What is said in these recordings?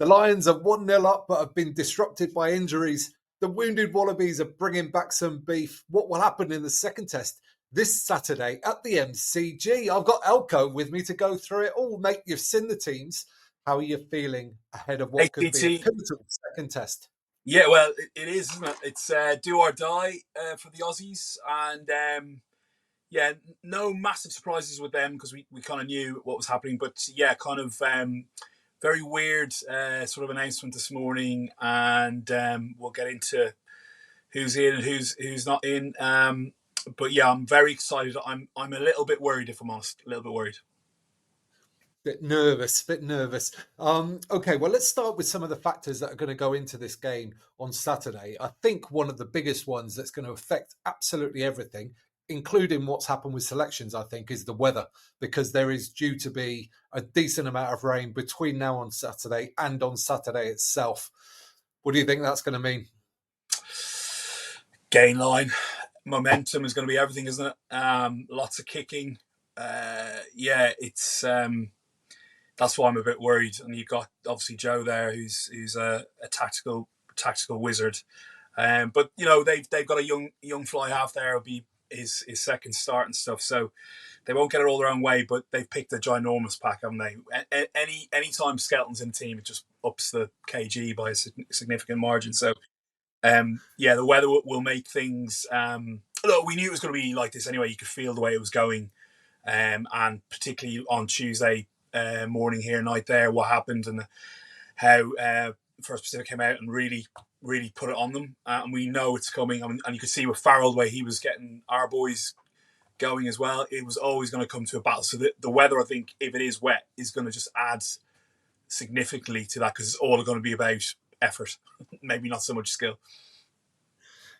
The Lions are 1-0 up, but have been disrupted by injuries. The wounded Wallabies are bringing back some beef. What will happen in the second test this Saturday at the MCG? I've got Elko with me to go through it all. Mate, you've seen the teams. How are you feeling ahead of what could be a ACT. pivotal second test? Yeah, well, it is, isn't it? It's do or die for the Aussies. And yeah, no massive surprises with them because we kind of knew what was happening. But yeah, kind of very weird sort of announcement this morning. And we'll get into who's in and who's not in. But yeah, I'm very excited. I'm a little bit worried, if I'm honest. A little bit worried. Bit nervous. Okay, well, let's start with some of the factors that are going to go into this game on Saturday. I think one of the biggest ones that's going to affect absolutely everything, including what's happened with selections, I think, is the weather, because there is due to be a decent amount of rain between now on Saturday and on Saturday itself. What do you think that's going to mean? Gain line. Momentum is going to be everything, isn't it? Lots of kicking. Yeah, it's... that's why I'm a bit worried. And you've got obviously Joe there, who's a tactical wizard. But you know they've got a young fly half there. It'll be his second start and stuff. So they won't get it all their own way. But they've picked a ginormous pack, haven't they? Any time Skelton's in the team, it just ups the kg by a significant margin. So yeah, the weather will make things. Look, we knew it was going to be like this anyway. You could feel the way it was going, and particularly on Tuesday. Morning here, night there, what happened and how First Pacific came out and really put it on them. And we know it's coming. And you could see with Farrell the way he was getting our boys going as well. It was always going to come to a battle. So the weather, I think, if it is wet, is going to just add significantly to that because it's all going to be about effort, maybe not so much skill.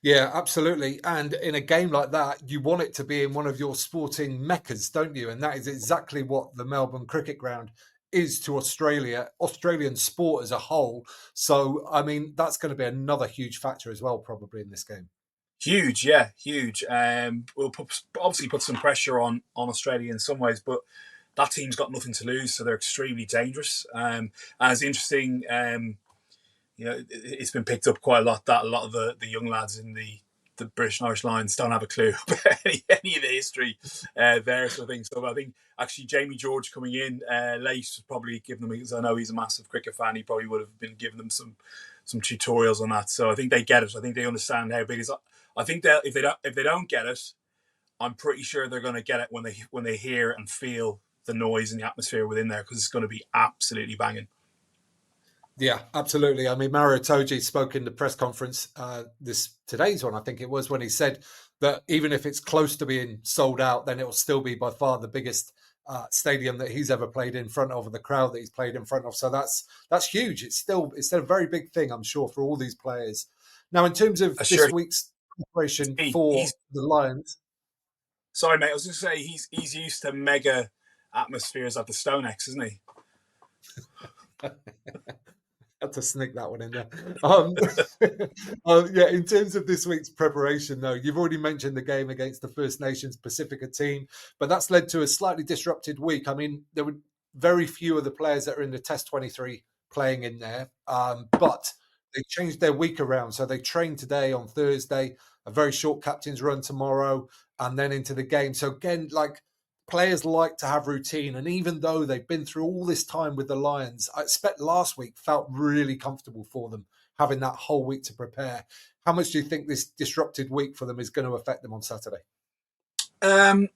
Yeah, absolutely. And in a game like that, you want it to be in one of your sporting meccas, don't you? And that is exactly what the Melbourne Cricket Ground is to Australia, Australian sport as a whole. So, I mean, that's going to be another huge factor as well, probably in this game. Huge, yeah, huge. We'll obviously put some pressure on Australia in some ways, but that team's got nothing to lose, so they're extremely dangerous. And it's interesting. You know, it's been picked up quite a lot that a lot of the young lads in the British and Irish Lions don't have a clue about any of the history there sort of thing. So I think actually Jamie George coming in late probably giving them, because I know he's a massive cricket fan, he probably would have been giving them some tutorials on that. So I think they get it. I think they understand how big it is. I think that if they don't get it, I'm pretty sure they're going to get it when they hear and feel the noise and the atmosphere within there, because it's going to be absolutely banging. Yeah, absolutely. I mean, Mario Toji spoke in the press conference, today's one, I think it was, when he said that even if it's close to being sold out, then it will still be by far the biggest stadium that he's ever played in front of, the crowd that he's played in front of. So that's huge. It's still a very big thing, I'm sure, for all these players. Now, in terms of this week's preparation for the Lions. Sorry, mate. I was going to say he's used to mega atmospheres at the StoneX, isn't he? Had to sneak that one in there. Yeah, in terms of this week's preparation, though, you've already mentioned the game against the First Nations Pacifica team, but that's led to a slightly disrupted week. I mean, there were very few of the players that are in the Test 23 playing in there, but they changed their week around. So they trained today on Thursday, a very short captain's run tomorrow, and then into the game. So again, players like to have routine, and even though they've been through all this time with the Lions, I expect last week felt really comfortable for them, having that whole week to prepare. How much do you think this disrupted week for them is going to affect them on Saturday? I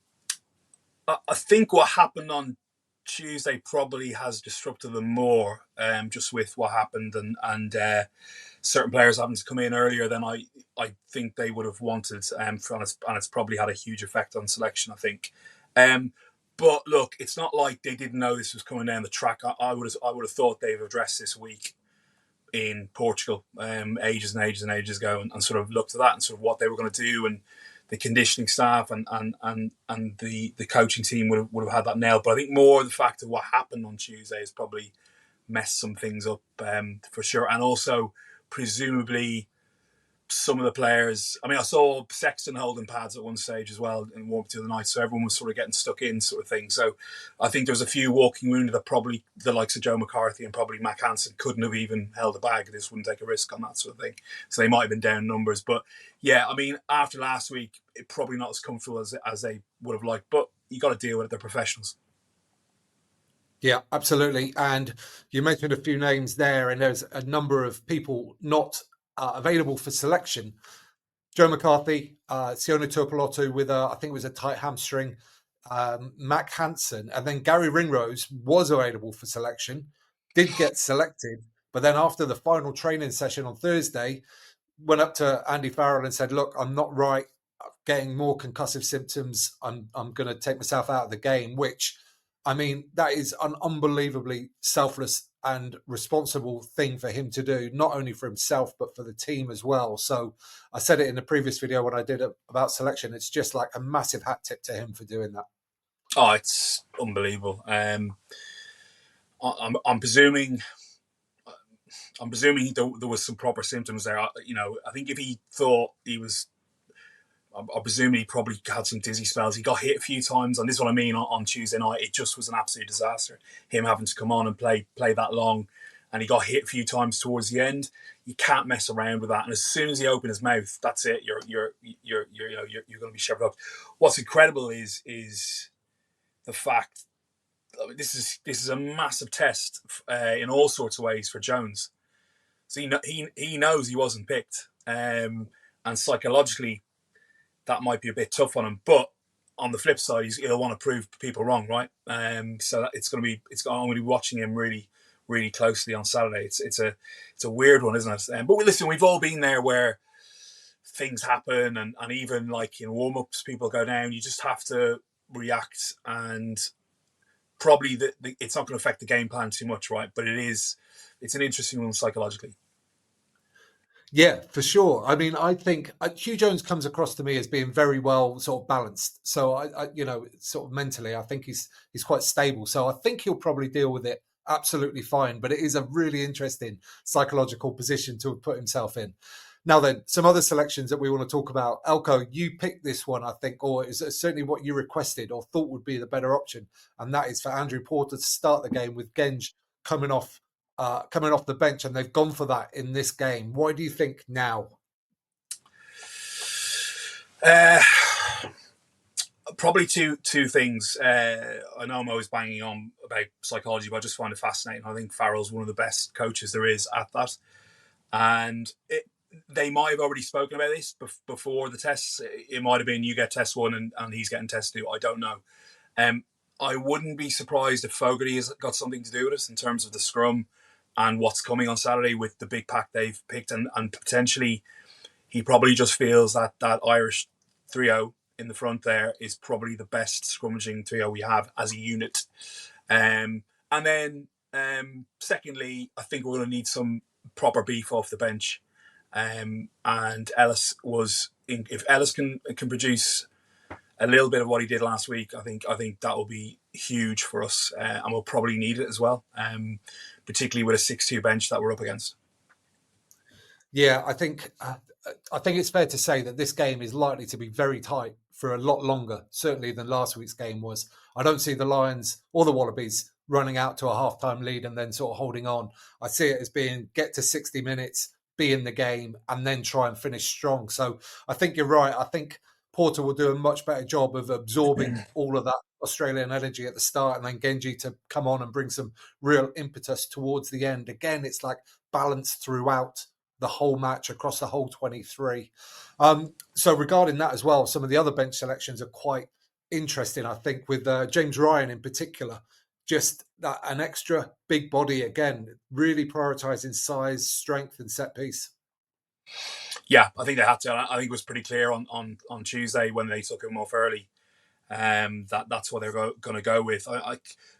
think what happened on Tuesday probably has disrupted them more, just with what happened and certain players having to come in earlier than I think they would have wanted, and it's probably had a huge effect on selection, I think. But look, it's not like they didn't know this was coming down the track. I would have thought they've addressed this week in Portugal ages and ages and ages ago, and sort of looked at that and sort of what they were going to do, and the conditioning staff and the coaching team would have had that nailed. But I think more the fact of what happened on Tuesday has probably messed some things up for sure, and also presumably some of the players. I mean, I saw Sexton holding pads at one stage as well in warm up to the night, so everyone was sort of getting stuck in, sort of thing. So I think there was a few walking wounded that probably the likes of Joe McCarthy and probably Mac Hansen couldn't have even held a bag. They just wouldn't take a risk on that sort of thing. So they might have been down numbers. But yeah, I mean, after last week, it probably not as comfortable as they would have liked. But you got to deal with it. They're professionals. Yeah, absolutely. And you mentioned a few names there, and there's a number of people not available for selection. Joe McCarthy, Sione Tuipulotu with I think it was a tight hamstring, Mac Hansen, and then Gary Ringrose was available for selection, did get selected, but then after the final training session on Thursday, went up to Andy Farrell and said, "Look, I'm not right, getting more concussive symptoms. I'm going to take myself out of the game," which, I mean, that is an unbelievably selfless and responsible thing for him to do, not only for himself, but for the team as well. So I said it in the previous video when I did it about selection. It's just like a massive hat tip to him for doing that. Oh, it's unbelievable. I'm presuming there was some proper symptoms there. I think if he thought he was, I presume he probably had some dizzy spells. He got hit a few times, and this is what I mean on Tuesday night. It just was an absolute disaster. Him having to come on and play that long, and he got hit a few times towards the end. You can't mess around with that. And as soon as he opened his mouth, that's it. You're going to be shepherded up. What's incredible is the fact. I mean, this is a massive test in all sorts of ways for Jones. So he knows he wasn't picked, and psychologically, that might be a bit tough on him. But on the flip side, he'll want to prove people wrong, right? So I'm going to be watching him really, really closely on Saturday. It's a weird one, isn't it? But listen, we've all been there where things happen, and even like in warm ups, people go down. You just have to react, and probably it's not going to affect the game plan too much, right? But it's an interesting one psychologically. Yeah, for sure. I mean, I think Hugh Jones comes across to me as being very well sort of balanced. So I sort of mentally, I think he's quite stable. So I think he'll probably deal with it absolutely fine. But it is a really interesting psychological position to have put himself in. Now then, some other selections that we want to talk about. Elko, you picked this one, I think, or is certainly what you requested or thought would be the better option, and that is for Andrew Porter to start the game with Genge coming off the bench, and they've gone for that in this game. Why do you think now? Probably two things. I know I'm always banging on about psychology, but I just find it fascinating. I think Farrell's one of the best coaches there is at that, and they might have already spoken about this before the tests. It might have been you get test one and he's getting test two. I don't know. I wouldn't be surprised if Fogarty has got something to do with it in terms of the scrum and what's coming on Saturday with the big pack they've picked, and potentially he probably just feels that Irish trio in the front there is probably the best scrummaging trio we have as a unit. And then secondly, I think we're going to need some proper beef off the bench. And Ellis if Ellis can produce a little bit of what he did last week, I think that will be huge for us, and we'll probably need it as well, particularly with a 6-2 bench that we're up against. Yeah, I think it's fair to say that this game is likely to be very tight for a lot longer, certainly than last week's game was. I don't see the Lions or the Wallabies running out to a halftime lead and then sort of holding on. I see it as being get to 60 minutes, be in the game, and then try and finish strong. So I think you're right. I think Porter will do a much better job of absorbing all of that Australian energy at the start, and then Genji to come on and bring some real impetus towards the end. Again, it's like balanced throughout the whole match across the whole 23. So regarding that as well, some of the other bench selections are quite interesting, I think, with James Ryan in particular. Just that an extra big body again, really prioritising size, strength, and set piece. Yeah, I think they had to. I think it was pretty clear on Tuesday when they took him off early. That's what they're going to go with.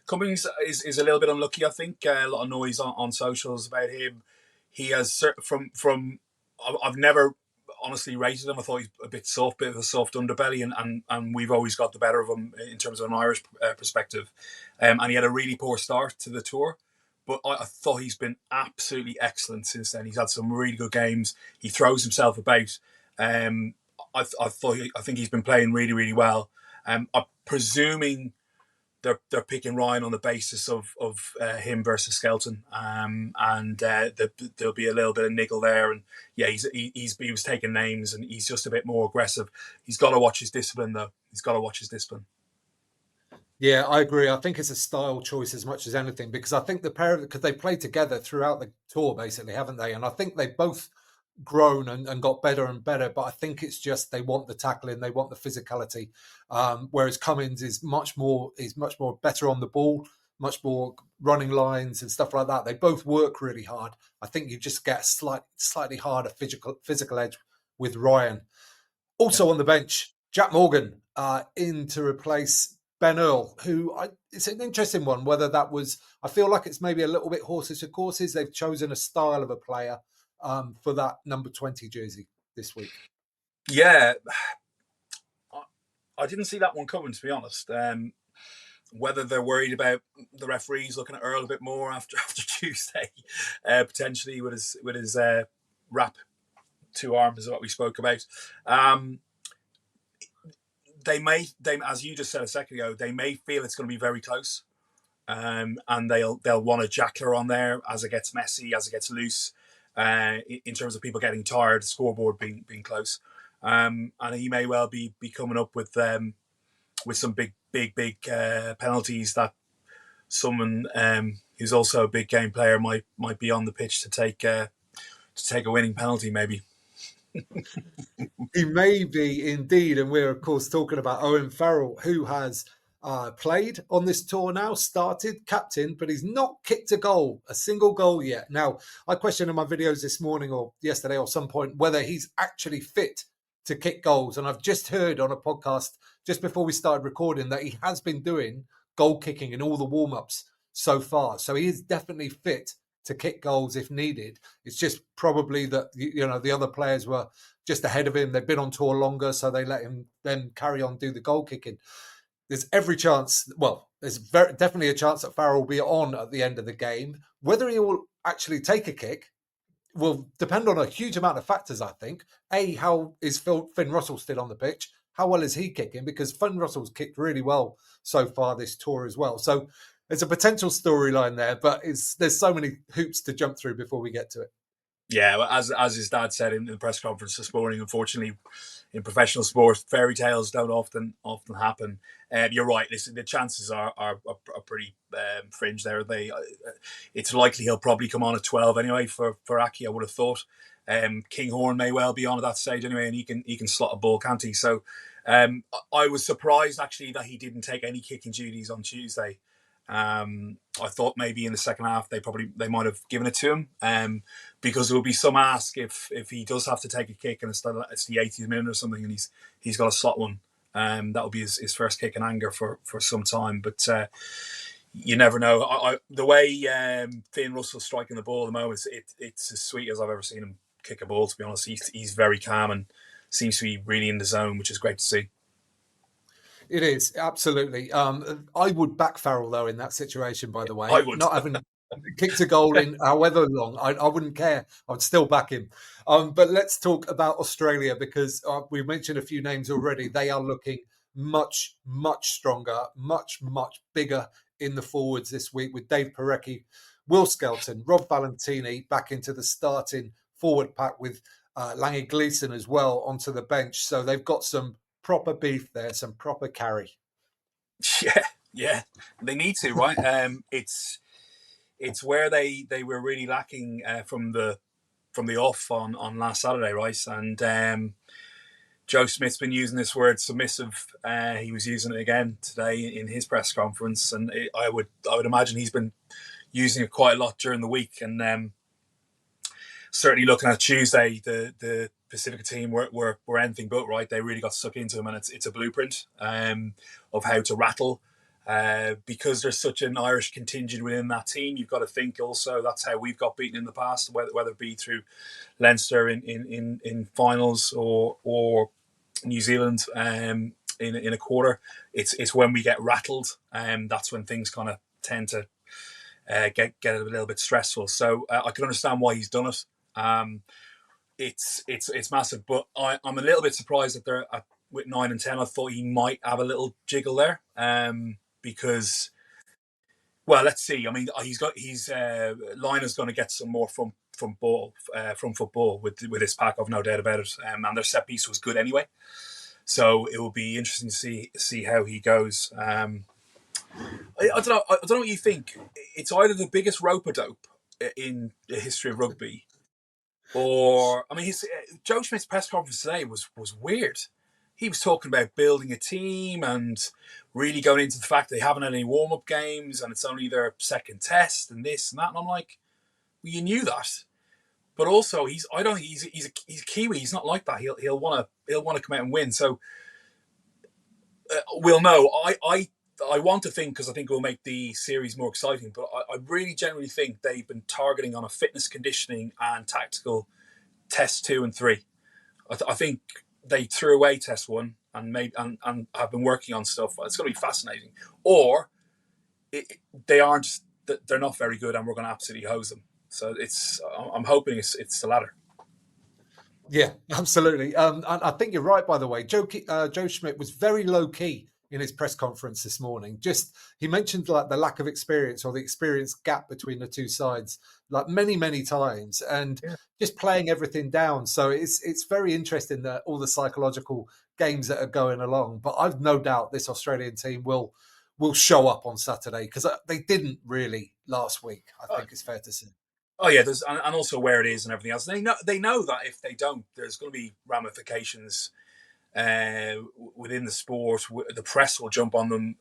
Cummings is a little bit unlucky. I think a lot of noise on socials about him. He has from I've never honestly rated him. I thought he's a bit of a soft underbelly, and we've always got the better of him in terms of an Irish perspective. And he had a really poor start to the tour, but I thought he's been absolutely excellent since then. He's had some really good games. He throws himself about. I think he's been playing really, really well. I'm presuming they're picking Ryan on the basis of him versus Skelton, and there'll be a little bit of niggle there. And yeah, he was taking names, and he's just a bit more aggressive. He's got to watch his discipline, though. He's got to watch his discipline. Yeah, I agree. I think it's a style choice as much as anything, because I think the pair of, because they played together throughout the tour, basically, haven't they? And I think they've both grown and got better and better. But I think it's just they want the tackling, they want the physicality. Whereas Cummins is much more better on the ball, much more running lines and stuff like that. They both work really hard. I think you just get a slightly harder physical edge with Ryan. Also on the bench, Jack Morgan in to replace Ben Earl, it's an interesting one, whether that was, I feel like it's maybe a little bit horses for courses. They've chosen a style of a player for that number 20 jersey this week. Yeah, I didn't see that one coming, to be honest. Whether they're worried about the referees looking at Earl a bit more after Tuesday, potentially with his wrap two arms is what we spoke about. They as you just said a second ago, they may feel it's going to be very close, and they'll want a jackler on there as it gets messy, as it gets loose, in terms of people getting tired, scoreboard being close, and he may well be coming up with some big penalties that someone who's also a big game player might be on the pitch to take a winning penalty, maybe. He may be indeed, and we're of course talking about Owen Farrell, who has played on this tour now, started, captain, but he's not kicked a single goal yet. Now, I questioned in my videos this morning or yesterday or some point whether he's actually fit to kick goals, and I've just heard on a podcast just before we started recording that he has been doing goal kicking in all the warm-ups so far, so he is definitely fit to kick goals if needed. It's just probably that the other players were just ahead of him. They've been on tour longer, so they let him then carry on do the goal kicking. There's every chance, there's definitely a chance that Farrell will be on at the end of the game. Whether he will actually take a kick will depend on a huge amount of factors, I think. How is Finn Russell still on the pitch? How well is he kicking? Because Finn Russell's kicked really well so far this tour as well. So there's a potential storyline there, but there's so many hoops to jump through before we get to it. Yeah, as his dad said in the press conference this morning, unfortunately, in professional sport, fairy tales don't often happen. You're right. Listen, the chances are pretty fringe there. It's likely he'll probably come on at 12 anyway for Aki. I would have thought. Kinghorn may well be on at that stage anyway, and he can slot a ball, can't he? So I was surprised actually that he didn't take any kicking duties on Tuesday. I thought maybe in the second half they might have given it to him, because there will be some ask if he does have to take a kick and it's the 80th minute or something, and he's got a slot one. That will be his first kick in anger for some time. But you never know. The way Finn Russell's striking the ball at the moment, it's as sweet as I've ever seen him kick a ball. To be honest, he's very calm and seems to be really in the zone, which is great to see. It is, absolutely. I would back Farrell, though, in that situation, by the way. I would. Not having kicked a goal in however long, I wouldn't care. I would still back him. But let's talk about Australia, because we've mentioned a few names already. They are looking much, much stronger, much, much bigger in the forwards this week, with Dave Parecki, Will Skelton, Rob Valentini back into the starting forward pack, with Lange Gleeson as well onto the bench. So they've got some proper beef there, some proper carry. Yeah, they need to, right? It's where they were really lacking from the off on last Saturday, right? And Joe Smith's been using this word submissive. He was using it again today in his press conference, and I would imagine he's been using it quite a lot during the week. And certainly looking at Tuesday, the Pacifica team were anything but, right. They really got stuck into him, and it's a blueprint of how to rattle. Because there's such an Irish contingent within that team, you've got to think also that's how we've got beaten in the past, whether it be through Leinster in finals or New Zealand in a quarter. It's when we get rattled, that's when things kind of tend to get it a little bit stressful. So I can understand why he's done it. It's massive, but I'm a little bit surprised that they're with 9 and 10. I thought he might have a little jiggle there, because, well, let's see. I mean, he's Liner's going to get some more from football with this pack. I've no doubt about it. And their set piece was good anyway, so it will be interesting to see how he goes. I don't know. I don't know what you think. It's either the biggest rope a dope in the history of rugby, or, I mean, Joe Schmidt's press conference today was weird. He was talking about building a team and really going into the fact they haven't had any warm up games and it's only their second test and this and that. And I'm like, well, you knew that, but also I don't think he's a Kiwi. He's not like that. He'll want to come out and win. So we'll know. I want to think, because I think it will make the series more exciting, but I really generally think they've been targeting on a fitness, conditioning and tactical test 2 and 3. I think they threw away test 1 and have been working on stuff. It's going to be fascinating. Or they're not very good and we're going to absolutely hose them. So I'm hoping it's the latter. Yeah, absolutely. I think you're right, by the way. Joe Schmidt was very low key in his press conference this morning. Just, he mentioned like the lack of experience or the experience gap between the two sides, like many times, and just playing everything down. So it's very interesting that all the psychological games that are going along. But I've no doubt this Australian team will show up on Saturday, because they didn't really last week. I think it's fair to say. Oh yeah, there's and also where it is and everything else. They know that if they don't, there's going to be ramifications within the sport. The press will jump on them.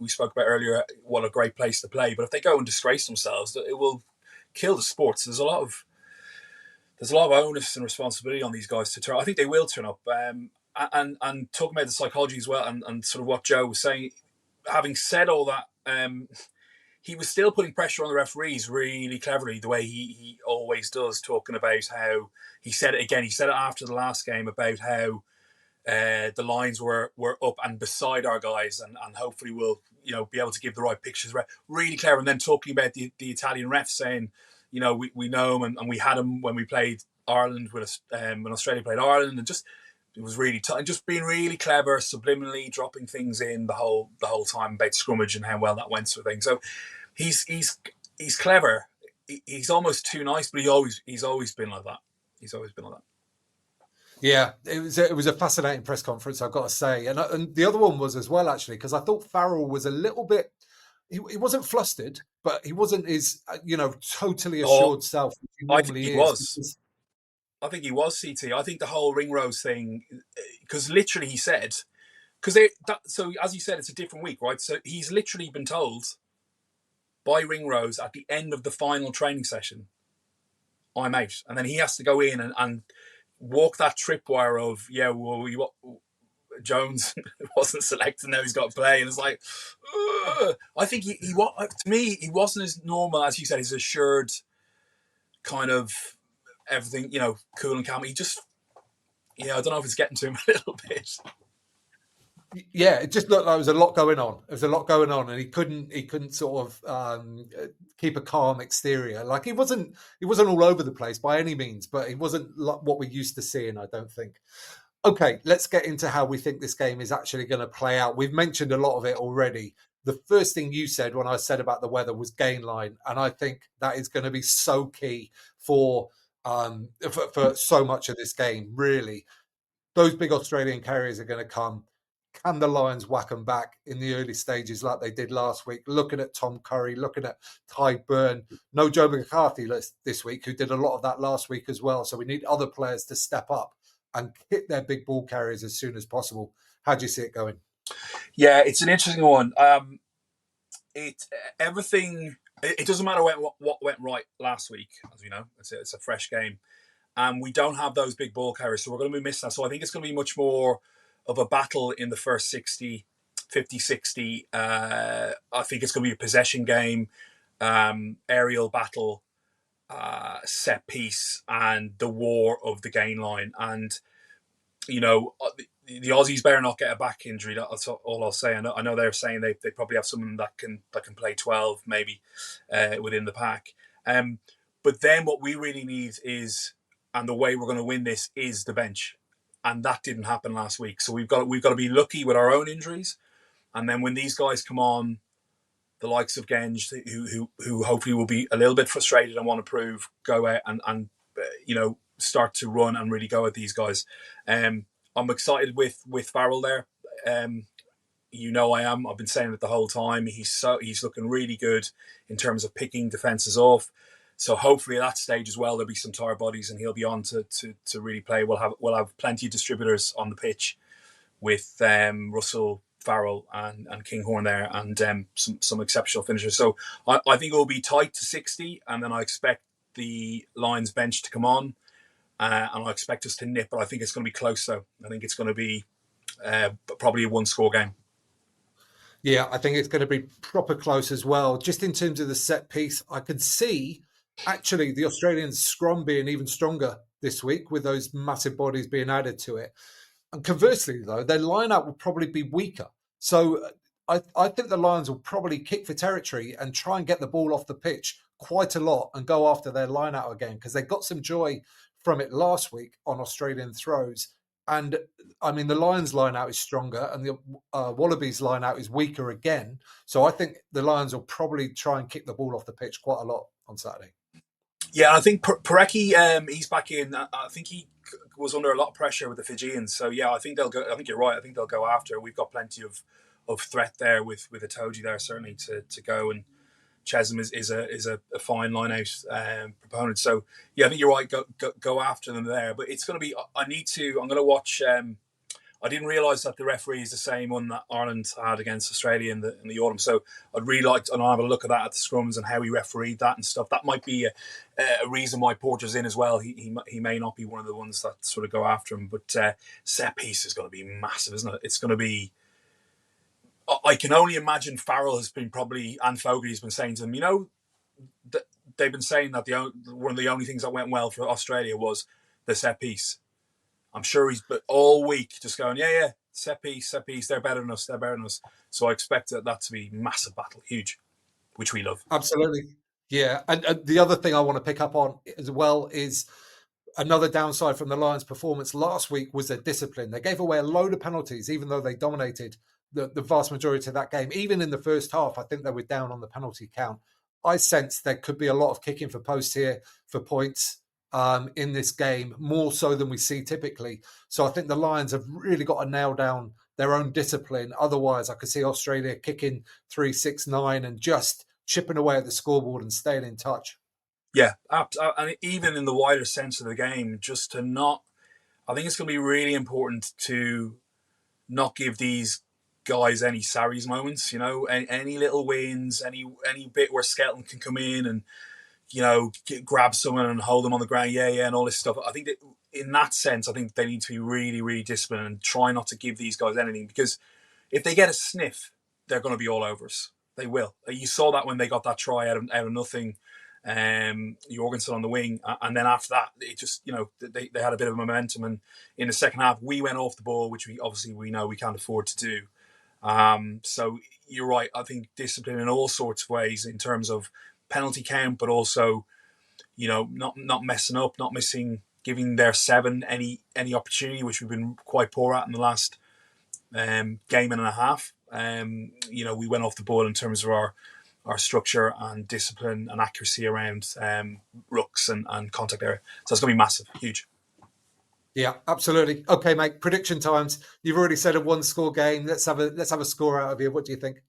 We spoke about earlier what a great place to play, but if they go and disgrace themselves, it will kill the sport. So there's a lot of onus and responsibility on these guys to turn. I think they will turn up. And talking about the psychology as well, and sort of what Joe was saying. Having said all that, he was still putting pressure on the referees really cleverly, the way he always does, talking about how he said it again. He said it after the last game about how the lines were up and beside our guys, and hopefully we'll be able to give the right pictures. Really clever. And then talking about the Italian ref saying, we know him and we had him when we played Ireland when Australia played Ireland, and just it was really and just being really clever, subliminally dropping things in the whole time about scrummage and how well that went, sort of thing. So he's clever. He's almost too nice, but he's always been like that. He's always been like that. Yeah, it was a fascinating press conference, I've got to say, and the other one was as well, actually, because I thought Farrell was a little bit. He wasn't flustered, but he wasn't his totally assured self, which he normally is. I think he was, CT. I think the whole Ringrose thing, because literally he said, so as you said, it's a different week, right? So he's literally been told by Ringrose at the end of the final training session, I'm out. And then he has to go in and walk that tripwire of, Jones wasn't selected, now he's got to play. And it's like, I think to me, he wasn't as normal, as you said, his assured kind of everything, cool and calm. He just, I don't know if it's getting to him a little bit. Yeah, it just looked like there was a lot going on. There was a lot going on, and he couldn't sort of keep a calm exterior. Like he wasn't all over the place by any means, but he wasn't like what we're used to seeing, I don't think. Okay, let's get into how we think this game is actually going to play out. We've mentioned a lot of it already. The first thing you said when I said about the weather was gain line, and I think that is going to be so key for so much of this game, really. Those big Australian carriers are going to come. Can the Lions whack them back in the early stages like they did last week? Looking at Tom Curry, looking at Ty Byrne. No Joe McCarthy this week, who did a lot of that last week as well. So we need other players to step up and hit their big ball carriers as soon as possible. How do you see it going? Yeah, it's an interesting one. It doesn't matter what went right last week, as we know. It's a fresh game. And we don't have those big ball carriers, so we're going to be missing that. So I think it's going to be much more of a battle in the first 50, 60. I think it's going to be a possession game, aerial battle, set piece, and the war of the gain line. And you know, the Aussies better not get a back injury. That's all I'll say. I know they're saying they probably have someone that can play 12 maybe within the pack. But then what we really need is, and the way we're going to win this is the bench, and that didn't happen last week. So we've got to be lucky with our own injuries, and then when these guys come on, the likes of Genge, who hopefully will be a little bit frustrated and want to prove, go out and start to run and really go at these guys. I'm excited with Farrell there. I am. I've been saying it the whole time. He's looking really good in terms of picking defenses off. So hopefully at that stage as well, there'll be some tired bodies and he'll be on to really play. We'll have plenty of distributors on the pitch with Russell, Farrell and Kinghorn there, and some exceptional finishers. So I think it will be tight to 60, and then I expect the Lions bench to come on, and I expect us to nip, but I think it's going to be close though. I think it's going to be probably a one-score game. Yeah, I think it's going to be proper close as well. Just in terms of the set piece, I could see actually the Australians' scrum being even stronger this week with those massive bodies being added to it. And conversely, though, their lineup will probably be weaker. So I think the Lions will probably kick for territory and try and get the ball off the pitch quite a lot and go after their lineout again, because they got some joy from it last week on Australian throws. And I mean, the Lions lineout is stronger and the Wallabies lineout is weaker again. So I think the Lions will probably try and kick the ball off the pitch quite a lot on Saturday. Yeah, I think Parecki, he's back in. I think he was under a lot of pressure with the Fijians. So yeah, I think they'll go. I think you're right. I think they'll go after. We've got plenty of threat there with Itoje there certainly to go, and Chesham is a fine line out proponent. So yeah, I think you're right. Go after them there. But it's going to be. I'm going to watch. I didn't realise that the referee is the same one that Ireland had against Australia in the autumn. So I'd really like to have a look at that at the scrums and how he refereed that and stuff. That might be a reason why Porter's in as well. He may not be one of the ones that sort of go after him. But set piece is going to be massive, isn't it? It's going to be. I can only imagine Farrell has been probably, and Fogarty's been saying to them, they've been saying that one of the only things that went well for Australia was the set piece. I'm sure he's all week just going, yeah, set piece, they're better than us. So I expect that to be massive battle, huge, which we love. Absolutely. Yeah. And the other thing I want to pick up on as well is another downside from the Lions' performance last week was their discipline. They gave away a load of penalties, even though they dominated the vast majority of that game. Even in the first half, I think they were down on the penalty count. I sense there could be a lot of kicking for posts here for points in this game, more so than we see typically. So I think the Lions have really got to nail down their own discipline. Otherwise, I could see Australia kicking 3-6-9 and just chipping away at the scoreboard and staying in touch. Yeah, and even in the wider sense of the game, just to not... I think it's going to be really important to not give these guys any Sarries moments, any little wins, any bit where Skelton can come in and grab someone and hold them on the ground, and all this stuff. I think that in that sense, I think they need to be really, really disciplined and try not to give these guys anything, because if they get a sniff, they're going to be all over us. They will. You saw that when they got that try out of nothing, Jorgensen on the wing, and then after that, it just they had a bit of momentum, and in the second half, we went off the ball, which we know we can't afford to do. So you're right. I think discipline in all sorts of ways in terms of penalty count, but also, not messing up, not missing, giving their 7 any opportunity, which we've been quite poor at in the last game and a half. We went off the ball in terms of our structure and discipline and accuracy around rucks and contact area. So it's going to be massive, huge. Yeah, absolutely. Okay, mate. Prediction times. You've already said a 1-score game. Let's have a score out of you. What do you think?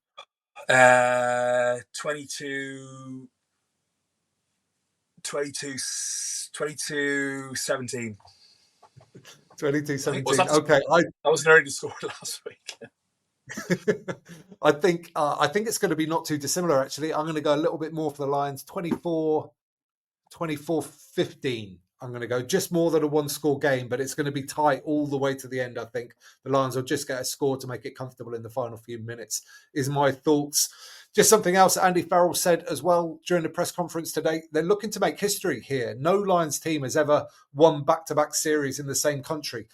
22-17. 22-17. Okay. I was nearly to score last week. I think it's going to be not too dissimilar, actually. I'm going to go a little bit more for the Lions. 24-15. I'm going to go just more than a 1-score game, but it's going to be tight all the way to the end, I think. The Lions will just get a score to make it comfortable in the final few minutes, is my thoughts. Just something else that Andy Farrell said as well during the press conference today. They're looking to make history here. No Lions team has ever won back-to-back series in the same country.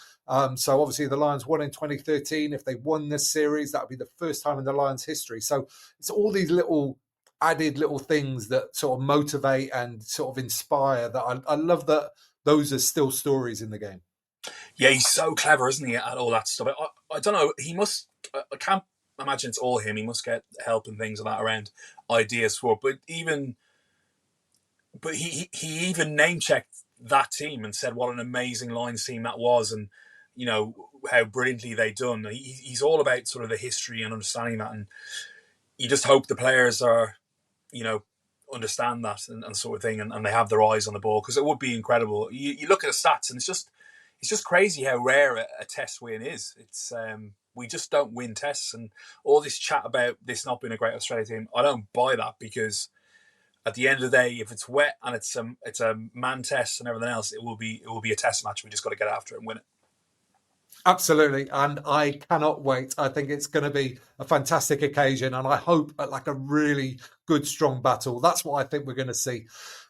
So obviously the Lions won in 2013. If they won this series, that would be the first time in the Lions' history. So it's all these little added little things that sort of motivate and sort of inspire that I love that those are still stories in the game. Yeah, he's so clever, isn't he, at all that stuff? I don't know. He must. I can't imagine it's all him. He must get help and things like that around ideas for. But he even name checked that team and said what an amazing Lions team that was, and you know how brilliantly they done. He's all about sort of the history and understanding that, and you just hope the players are, understand that and sort of thing, and they have their eyes on the ball, because it would be incredible. You look at the stats, and it's just crazy how rare a test win is. It's we just don't win tests, and all this chat about this not being a great Australia team, I don't buy that, because at the end of the day, if it's wet and it's a man test and everything else, it will be a test match. We just got to get after it and win it. Absolutely, and I cannot wait. I think it's going to be a fantastic occasion, and I hope like a really good, strong battle. That's what I think we're going to see.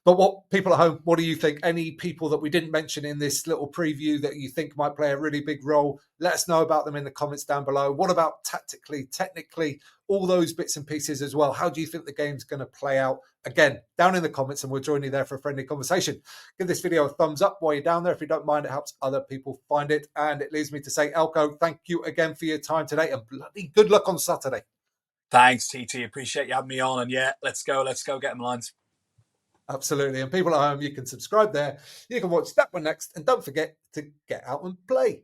But what people at home, what do you think? Any people that we didn't mention in this little preview that you think might play a really big role? Let us know about them in the comments down below. What about tactically, technically, all those bits and pieces as well? How do you think the game's going to play out? Again, down in the comments, and we'll join you there for a friendly conversation. Give this video a thumbs up while you're down there. If you don't mind, it helps other people find it. And it leaves me to say, Elko, thank you again for your time today, and bloody good luck on Saturday. Thanks, TT. Appreciate you having me on. And yeah, let's go get them Lions. Absolutely. And people at home, you can subscribe there. You can watch that one next. And don't forget to get out and play.